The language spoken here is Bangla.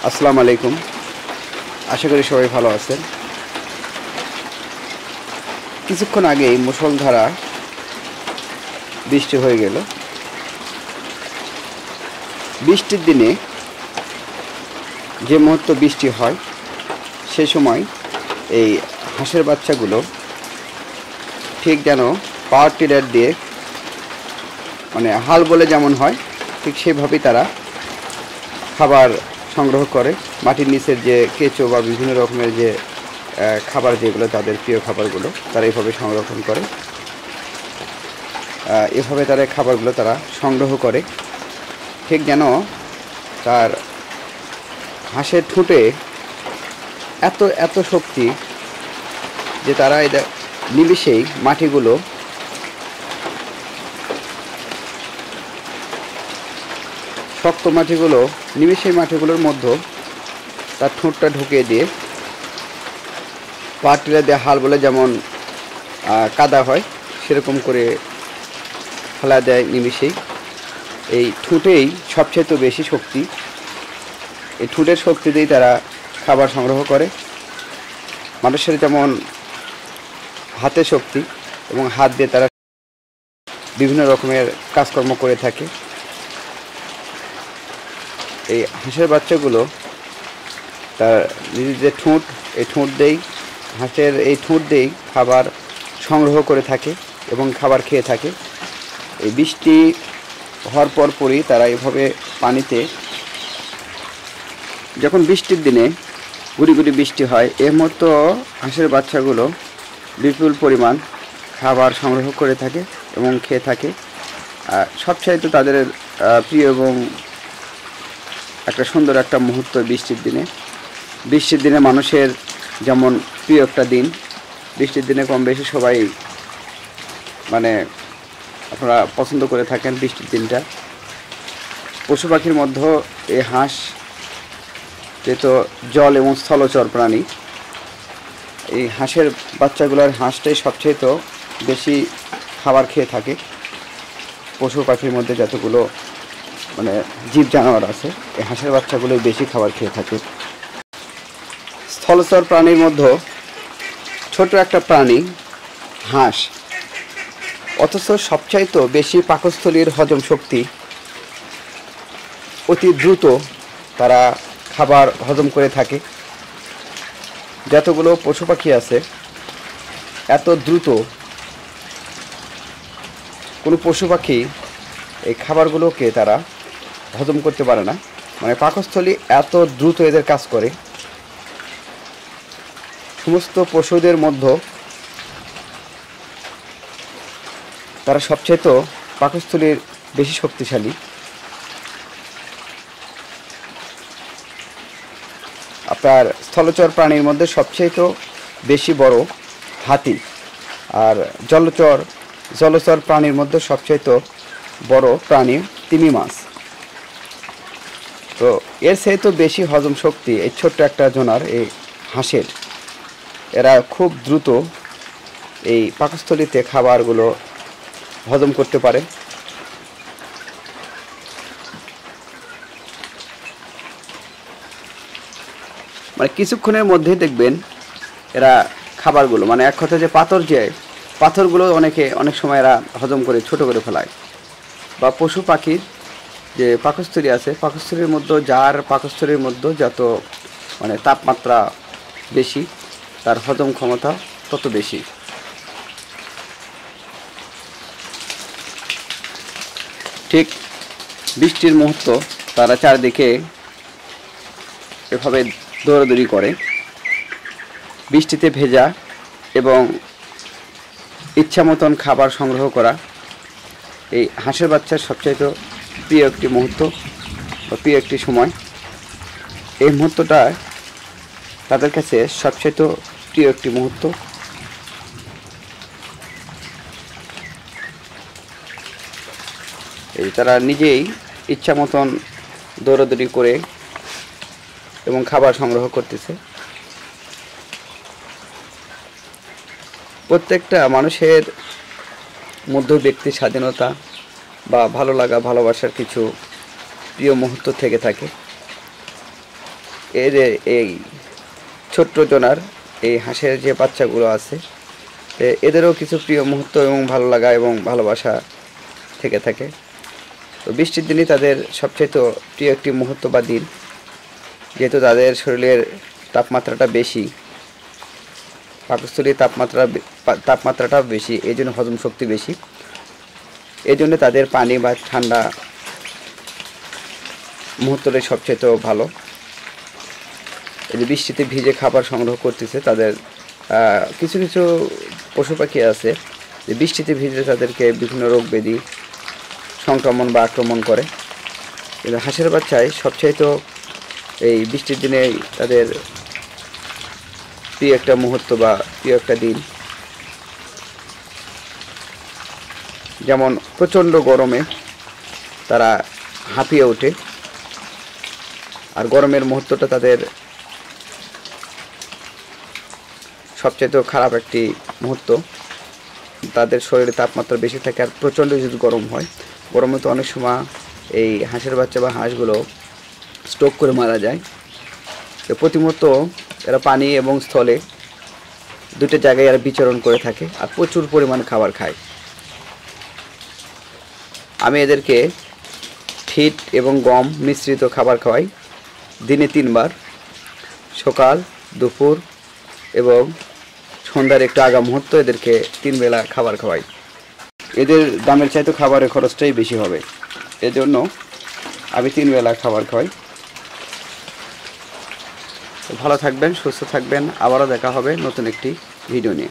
আসসালামু আলাইকুম। আশা করি সবাই ভালো আছেন। কিছুক্ষণ আগেই মুষলধারা বৃষ্টি হয়ে গেল। বৃষ্টির দিনে যে মুহূর্তে বৃষ্টি হয় সে সময় এই হাঁসের বাচ্চাগুলো ঠিক যেন পাওয়ার টিলার দিয়ে মানে হাল বলে যেমন হয় ঠিক সেভাবেই তারা খাবার সংগ্রহ করে। মাটির নিচের যে কেঁচো বা বিভিন্ন রকমের যে খাবার যেগুলো তাদের প্রিয় খাবারগুলো তারা এভাবে সংরক্ষণ করে, এভাবে তারা খাবারগুলো তারা সংগ্রহ করে। ঠিক যেন তার হাঁসের ঠোঁটে এত এত শক্তি যে তারা এটা নিমিষেই মাটিগুলো শক্ত মাটিগুলো নিমিষেই মাটিগুলোর মধ্যে তার ঠোঁটটা ঢুকিয়ে দিয়ে পাওয়ার টিলার দিয়ে হাল বলে যেমন কাদা হয় সেরকম করে ফেলা দেয় নিমিষেই। এই ঠোঁটেই সবচেয়ে বেশি শক্তি, এই ঠোঁটের শক্তি দিয়েই তারা খাবার সংগ্রহ করে। মানুষের যেমন হাতে শক্তি এবং হাত দিয়ে তারা বিভিন্ন রকমের কাজকর্ম করে থাকে, এই হাঁসের বাচ্চাগুলো তার নিজেদের ঠোঁট এই ঠোঁট দিয়েই হাঁসের এই ঠোঁট দিয়েই খাবার সংগ্রহ করে থাকে এবং খাবার খেয়ে থাকে। এই বৃষ্টি হওয়ার পরই তারা এভাবে পানিতে, যখন বৃষ্টির দিনে গুড়ি গুড়ি বৃষ্টি হয় এর মতো হাঁসের বাচ্চাগুলো বিপুল পরিমাণ খাবার সংগ্রহ করে থাকে এবং খেয়ে থাকে। সবচাইতে তাদের প্রিয় এবং একটা সুন্দর একটা মুহূর্ত বৃষ্টির দিনে মানুষের যেমন প্রিয় একটা দিন। বৃষ্টির দিনে কম বেশি সবাই মানে আপনারা পছন্দ করে থাকেন বৃষ্টির দিনটা। পশু পাখির মধ্যে এই হাঁস যেহেতু জল এবং স্থলচর প্রাণী, এই হাঁসের বাচ্চাগুলোর হাঁসটাই সবচেয়ে বেশি খাবার খেয়ে থাকে। পশু পাখির মধ্যে যতগুলো মানে জীব জানোয়ার আছে এই হাঁসের বাচ্চাগুলোই বেশি খাবার খেয়ে থাকে। স্থলচর প্রাণীর মধ্যে ছোট একটা প্রাণী হাঁস, অথচ সবচাইতে বেশি পাকস্থলীর হজম শক্তি, অতি দ্রুত তারা খাবার হজম করে থাকে। যতগুলো পশু পাখি আছে এত দ্রুত কোনো পশু পাখি এই খাবারগুলোকে তারা হজম করতে পারে না, মানে পাকস্থলী এত দ্রুত এদের কাজ করে। সমস্ত পশুদের মধ্যে তারা সবচেয়ে পাকস্থলীর বেশি শক্তিশালী। আপনার স্থলচর প্রাণীর মধ্যে সবচেয়ে বেশি বড় হাতি, আর জলচর প্রাণীর মধ্যে সবচেয়ে বড় প্রাণী তিমি মাছ। তো এর চাইতে বেশি হজম শক্তি এই ছোট্ট একটা জোনার এই হাঁসের। এরা খুব দ্রুত এই পাকস্থলীতে খাবারগুলো হজম করতে পারে। মানে কিছুক্ষণের মধ্যেই দেখবেন এরা খাবারগুলো, মানে এক কথা যে পাথরগুলো অনেক সময় এরা হজম করে ছোট করে ফেলায়। বা পশু পাখির যে পাকস্থলী আছে, পাকস্থলীর মধ্যে যার পাকস্থলীর মধ্যে যত মানে তাপমাত্রা বেশি তার হজম ক্ষমতা তত বেশি। ঠিক বৃষ্টির মুহূর্ত তারা চারদিকে এভাবে দৌড়াদৌড়ি করে, বৃষ্টিতে ভেজা এবং ইচ্ছা মতন খাবার সংগ্রহ করা এই হাঁসের বাচ্চার সবচাইতে প্রিয় একটি মুহূর্ত বা প্রিয় একটি সময়। এই মুহূর্তটা তাদের কাছে সবচাইতে প্রিয় একটি মুহূর্ত। এই তারা নিজেই ইচ্ছা মতন দৌড়াদৌড়ি করে এবং খাবার সংগ্রহ করতেছে। প্রত্যেকটা মানুষের মধ্যে ব্যক্তি স্বাধীনতা বা ভালো লাগা ভালোবাসার কিছু প্রিয় মুহূর্ত থেকে থাকে। এর এই ছোট্ট জোনার এই হাঁসের যে বাচ্চাগুলো আছে এদেরও কিছু প্রিয় মুহূর্ত এবং ভালো লাগা এবং ভালোবাসা থেকে থাকে। তো বৃষ্টির দিনই তাদের সবচেয়ে প্রিয় একটি মুহূর্ত বা দিন, যেহেতু তাদের শরীরের তাপমাত্রাটা বেশি, পাকস্থলীর তাপমাত্রাটা বেশি, এই জন্য হজম শক্তি বেশি, এই জন্য তাদের পানি বা ঠান্ডা মুহূর্তটাই সবচেয়ে ভালো। এই যে বৃষ্টিতে ভিজে খাবার সংগ্রহ করতেছে, তাদের কিছু কিছু পশু পাখি আছে যে বৃষ্টিতে ভিজে তাদেরকে বিভিন্ন রোগ ব্যাধি সংক্রমণ বা আক্রমণ করে, কিন্তু হাঁসের বাচ্চায় সবচাইতে এই বৃষ্টির দিনে তাদের প্রিয় একটা মুহূর্ত বা প্রিয় একটা দিন। যেমন প্রচণ্ড গরমে তারা হাঁপিয়ে ওঠে, আর গরমের মুহূর্তটা তাদের সবচেয়ে খারাপ একটি মুহূর্ত। তাদের শরীরে তাপমাত্রা বেশি থাকে, আর প্রচণ্ড যদি গরম হয়, গরমে তো অনেক সময় এই হাঁসের বাচ্চা বা হাঁসগুলো স্ট্রোক করে মারা যায়। তো প্রতিমুহূর্ত এরা পানি এবং স্থলে দুটো জায়গায় এরা বিচরণ করে থাকে আর প্রচুর পরিমাণ খাবার খায়। আমি এদেরকে ফিড এবং গম মিশ্রিত খাবার খাওয়াই দিনে 3 বার, সকাল, দুপুর এবং সন্ধ্যার একটু আগা মুহূর্ত এদেরকে 3 বেলা খাবার খাওয়াই। এদের দামের চাইতে খাবারের খরচটাই বেশি হবে, এজন্য আমি 3 বেলা খাবার খাওয়াই। ভালো থাকবেন, সুস্থ থাকবেন, আবারও দেখা হবে নতুন একটি ভিডিও নিয়ে।